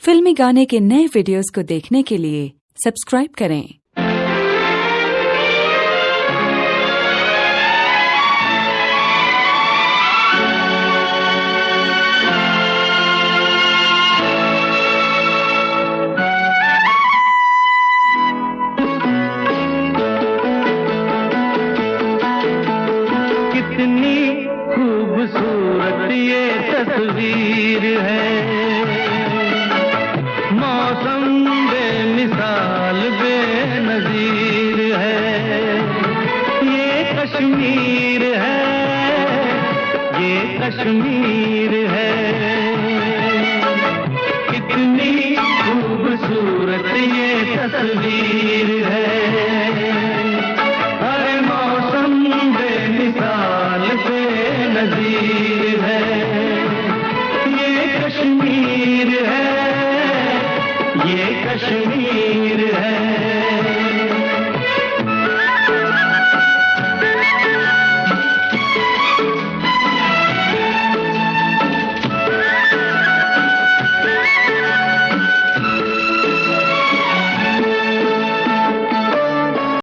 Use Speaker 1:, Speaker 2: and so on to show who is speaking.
Speaker 1: फिल्मी गाने के नए वीडियोस को देखने के लिए सब्सक्राइब करें।
Speaker 2: कितनी खूबसूरत ये तस्वीर है, मौसम बेमिसाल बेनज़ीर है। ये कश्मीर है, ये कश्मीर है। कितनी खूबसूरत ये तस्वीर है, हर मौसम बेमिसाल बेनज़ीर है। ये कश्मीर है, ये कश्मीर